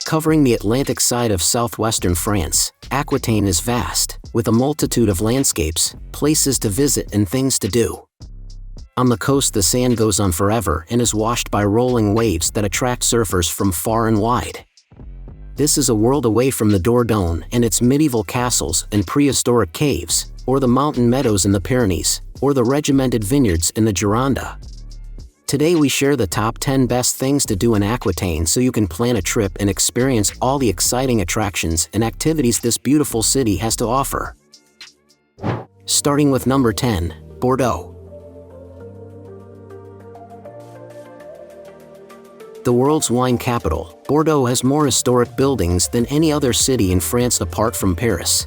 Covering the Atlantic side of southwestern France, Aquitaine is vast, with a multitude of landscapes, places to visit and things to do. On the coast the sand goes on forever and is washed by rolling waves that attract surfers from far and wide. This is a world away from the Dordogne and its medieval castles and prehistoric caves, or the mountain meadows in the Pyrenees, or the regimented vineyards in the Gironde. Today we share the top 10 best things to do in Aquitaine so you can plan a trip and experience all the exciting attractions and activities this beautiful city has to offer. Starting with number 10, Bordeaux. The world's wine capital, Bordeaux has more historic buildings than any other city in France apart from Paris.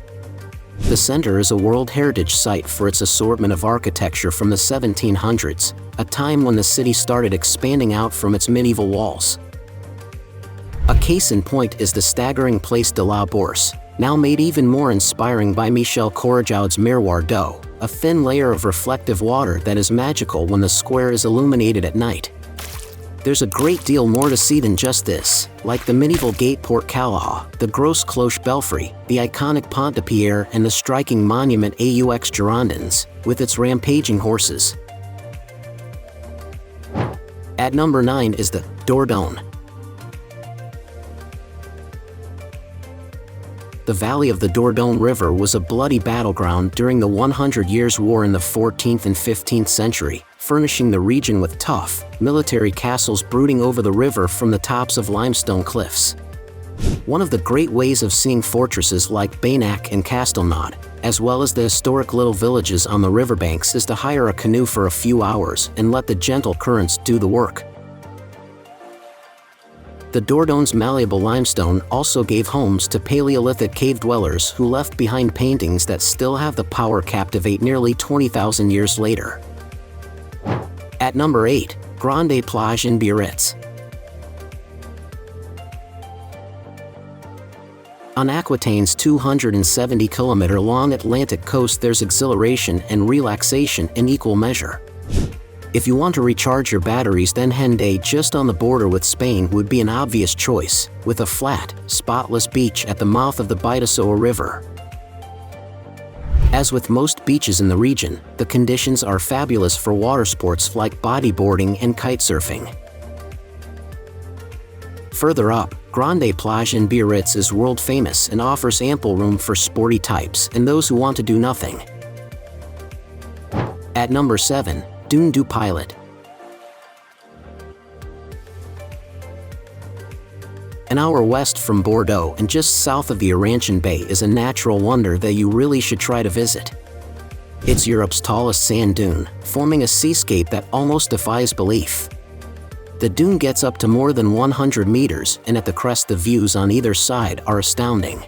The center is a World Heritage Site for its assortment of architecture from the 1700s, a time when the city started expanding out from its medieval walls. A case in point is the staggering Place de la Bourse, now made even more inspiring by Michel Courrejaud's Miroir d'eau, a thin layer of reflective water that is magical when the square is illuminated at night. There's a great deal more to see than just this, like the medieval gate Port Callao, the Grosse Cloche Belfry, the iconic Pont de Pierre and the striking monument Aux Girondins, with its rampaging horses. At number 9 is the Dordogne. The valley of the Dordogne River was a bloody battleground during the 100 Years' War in the 14th and 15th century, furnishing the region with tough, military castles brooding over the river from the tops of limestone cliffs. One of the great ways of seeing fortresses like Baynac and Castelnaud, as well as the historic little villages on the riverbanks, is to hire a canoe for a few hours and let the gentle currents do the work. The Dordogne malleable limestone also gave homes to Paleolithic cave dwellers who left behind paintings that still have the power to captivate nearly 20,000 years later. At number 8, Grande Plage in Biarritz. On Aquitaine's 270-kilometer-long Atlantic coast there's exhilaration and relaxation in equal measure. If you want to recharge your batteries, then Hendaye, just on the border with Spain, would be an obvious choice, with a flat, spotless beach at the mouth of the Bidasoa River. As with most beaches in the region, the conditions are fabulous for water sports like bodyboarding and kitesurfing. Further up, Grande Plage in Biarritz is world famous and offers ample room for sporty types and those who want to do nothing. At number 7, Dune du Pilat. An hour west from Bordeaux and just south of the Laurentian Bay is a natural wonder that you really should try to visit. It's Europe's tallest sand dune, forming a seascape that almost defies belief. The dune gets up to more than 100 meters, and at the crest the views on either side are astounding.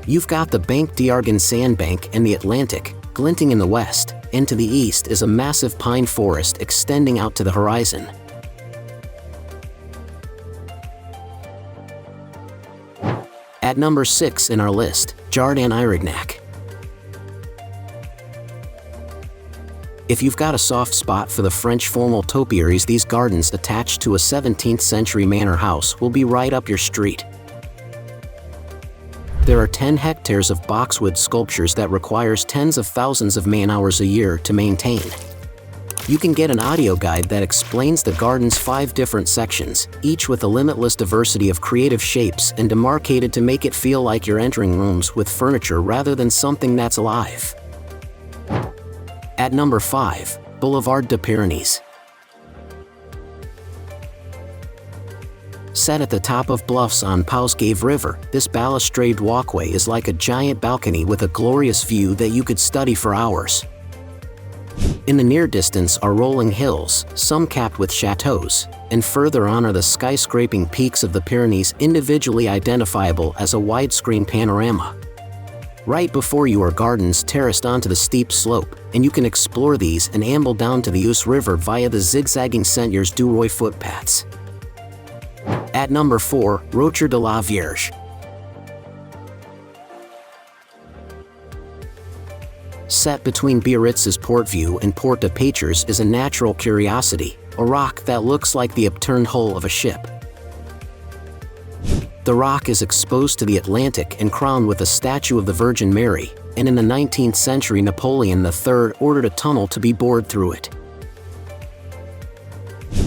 You've got the Banc d'Arguin sandbank and the Atlantic, glinting in the west, and to the east is a massive pine forest extending out to the horizon. At number 6 in our list, Jardin Eyrignac. If you've got a soft spot for the French formal topiaries, these gardens attached to a 17th century manor house will be right up your street. There are 10 hectares of boxwood sculptures that requires tens of thousands of man-hours a year to maintain. You can get an audio guide that explains the garden's 5 different sections, each with a limitless diversity of creative shapes and demarcated to make it feel like you're entering rooms with furniture rather than something that's alive. At number 5, Boulevard des Pyrénées. Set at the top of bluffs on Pausgave River, this balustrade walkway is like a giant balcony with a glorious view that you could study for hours. In the near distance are rolling hills, some capped with chateaus, and further on are the skyscraping peaks of the Pyrenees, individually identifiable as a widescreen panorama. Right before you are gardens terraced onto the steep slope, and you can explore these and amble down to the Ouse River via the zigzagging Seigneurs du Roi footpaths. At number 4, Rocher de la Vierge. Set between Biarritz's Port View and Port de Patres is a natural curiosity, a rock that looks like the upturned hull of a ship. The rock is exposed to the Atlantic and crowned with a statue of the Virgin Mary, and in the 19th century Napoleon III ordered a tunnel to be bored through it.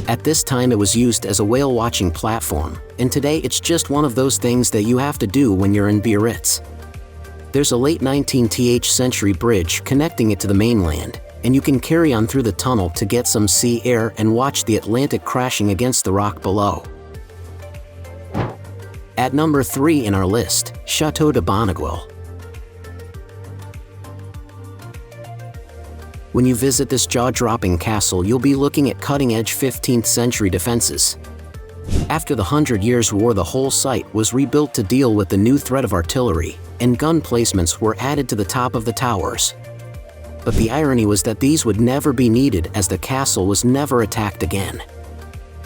At this time it was used as a whale-watching platform, and today it's just one of those things that you have to do when you're in Biarritz. There's a late 19th century bridge connecting it to the mainland, and you can carry on through the tunnel to get some sea air and watch the Atlantic crashing against the rock below. At number 3 in our list, Château de Bonaguil. When you visit this jaw-dropping castle, you'll be looking at cutting-edge 15th century defenses. After the 100 Years' War, the whole site was rebuilt to deal with the new threat of artillery, and gun placements were added to the top of the towers. But the irony was that these would never be needed, as the castle was never attacked again.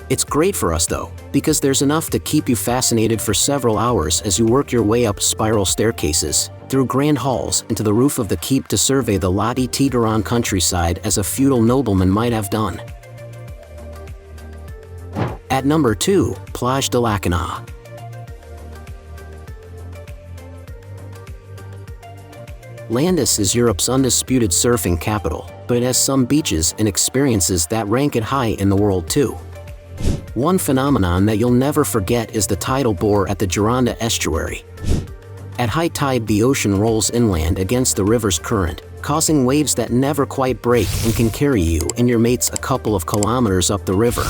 It's great for us though, because there's enough to keep you fascinated for several hours as you work your way up spiral staircases, through grand halls, and to the roof of the keep to survey the Lot-et-Tiburon countryside as a feudal nobleman might have done. At number 2, Plage de Lacanau. Landis is Europe's undisputed surfing capital, but it has some beaches and experiences that rank it high in the world too. One phenomenon that you'll never forget is the tidal bore at the Grande estuary. At high tide, the ocean rolls inland against the river's current, causing waves that never quite break and can carry you and your mates a couple of kilometers up the river.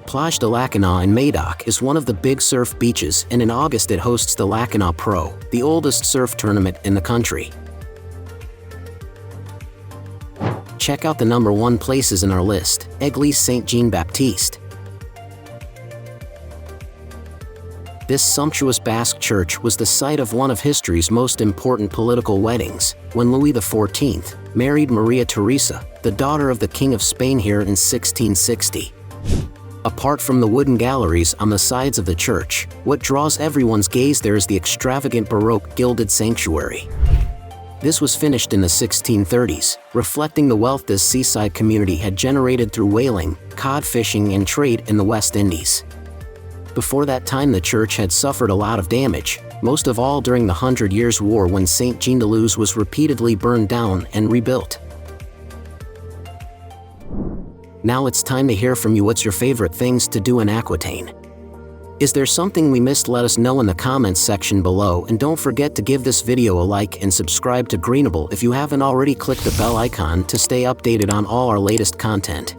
Plage de Lacanau in Médoc is one of the big surf beaches, and in August it hosts the Lacanau Pro, the oldest surf tournament in the country. Check out the number 1 places in our list, Église Saint-Jean-Baptiste. This sumptuous Basque church was the site of one of history's most important political weddings, when Louis XIV married Maria Theresa, the daughter of the King of Spain, here in 1660. Apart from the wooden galleries on the sides of the church, what draws everyone's gaze there is the extravagant Baroque gilded sanctuary. This was finished in the 1630s, reflecting the wealth this seaside community had generated through whaling, cod fishing, and trade in the West Indies. Before that time, the church had suffered a lot of damage, most of all during the 100 Years' War, when Saint Jean de Luz was repeatedly burned down and rebuilt. Now it's time to hear from you. What's your favorite things to do in Aquitaine? Is there something we missed? Let us know in the comments section below, and don't forget to give this video a like and subscribe to Greenable if you haven't already. Click the bell icon to stay updated on all our latest content.